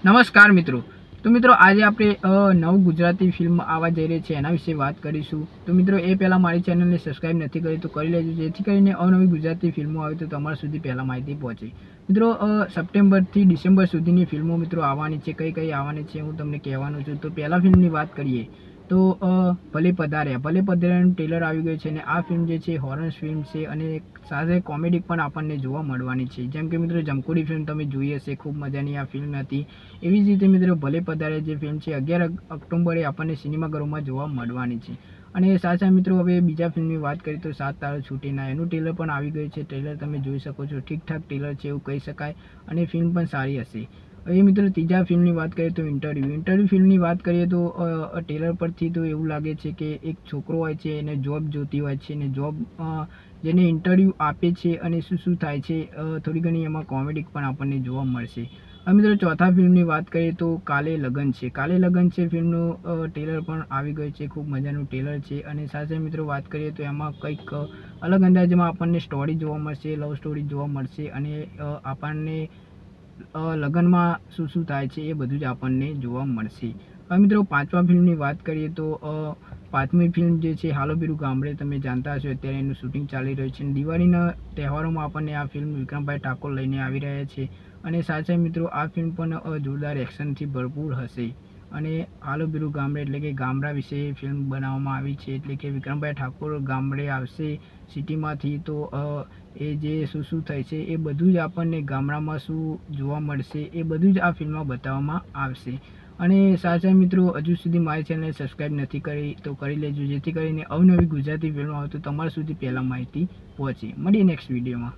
નમસ્કાર મિત્રો. તો મિત્રો આજે આપણે નવ ગુજરાતી ફિલ્મ આવવા જઈ રહી છે એના વિશે વાત કરીશું. તો મિત્રો એ પહેલાં મારી ચેનલને સબસ્ક્રાઈબ નથી કરી તો કરી લેજો, જેથી કરીને અવનવી ગુજરાતી ફિલ્મો આવે તો તમારા સુધી પહેલાં માહિતી પહોંચે. મિત્રો સપ્ટેમ્બરથી ડિસેમ્બર સુધીની ફિલ્મો મિત્રો આવવાની છે. કઈ કઈ આવવાની છે હું તમને કહેવાનું છું. તો પહેલાં ફિલ્મની વાત કરીએ તો ભલે પધાર્યાનું ટ્રેલર આવી ગયું છે અને આ ફિલ્મ જે છે હોરર ફિલ્મ છે અને સાથે કોમેડી પણ આપણને જોવા મળવાની છે. જેમ કે મિત્રો જમકુડી ફિલ્મ તમે જોઈ હશે, ખૂબ મજાની આ ફિલ્મ હતી. એવી જ રીતે મિત્રો ભલે પધાર્યા જે ફિલ્મ છે 11 ઓક્ટોબરે આપણને સિનેમાઘરોમાં જોવા મળવાની છે. અને સાથે મિત્રો હવે બીજા ફિલ્મની વાત કરીએ તો 7 તારા છૂટે ના, એનું ટ્રેલર પણ આવી ગયું છે. ટ્રેલર તમે જોઈ શકો છો, ઠીકઠાક ટ્રેલર છે એવું કહી શકાય અને ફિલ્મ પણ સારી હશે. હવે મિત્રો ત્રીજા ફિલ્મની વાત કરીએ તો ઇન્ટરવ્યૂ ફિલ્મની વાત કરીએ તો ટ્રેલર પરથી તો એવું લાગે છે કે એક છોકરો હોય છે એને જોબ જોતી હોય છે અને જોબ જેને ઇન્ટરવ્યૂ આપે છે અને શું થાય છે થોડી ઘણી એમાં કોમેડી પણ આપણને જોવા મળશે. હવે મિત્રો ચોથા ફિલ્મની વાત કરીએ તો કાલે લગન છે ફિલ્મનું ટ્રેલર પણ આવી ગયું છે. ખૂબ મજાનું ટ્રેલર છે અને સાથે મિત્રો વાત કરીએ તો એમાં કંઈક અલગ અંદાજમાં આપણને સ્ટોરી જોવા મળશે, લવ સ્ટોરી જોવા મળશે અને આપણને લગ્નમાં શું થાય છે એ બધું જ આપણને જોવા મળશે. હવે મિત્રો પાંચમા ફિલ્મની વાત કરીએ તો પાંચમી ફિલ્મ જે છે હાલો બીરું ગામડે, તમે જાણતા હશો અત્યારે એનું શૂટિંગ ચાલી રહ્યું છે. દિવાળીના તહેવારોમાં આપણને આ ફિલ્મ વિક્રમભાઈ ઠાકોર લઈને આવી રહ્યા છે અને સાથે મિત્રો આ ફિલ્મ પણ જોરદાર એક્શનથી ભરપૂર હશે. અને હાલો બીરું ગામડે એટલે કે ગામડા વિશે ફિલ્મ બનાવવામાં આવી છે. એટલે કે વિક્રમભાઈ ઠાકોર ગામડે આવશે સિટીમાંથી, તો એ જે શું થાય છે એ બધું જ આપણને ગામડામાં શું જોવા મળશે એ બધું જ આ ફિલ્મમાં બતાવવામાં આવશે. અને સાથે મિત્રો હજુ સુધી મારી ચેનલને સબસ્ક્રાઈબ નથી કરી તો કરી લેજો, જેથી કરીને અવનવી ગુજરાતી ફિલ્મો આવે તો તમારા સુધી પહેલાં માહિતી પહોંચે. મળીએ નેક્સ્ટ વિડીયોમાં.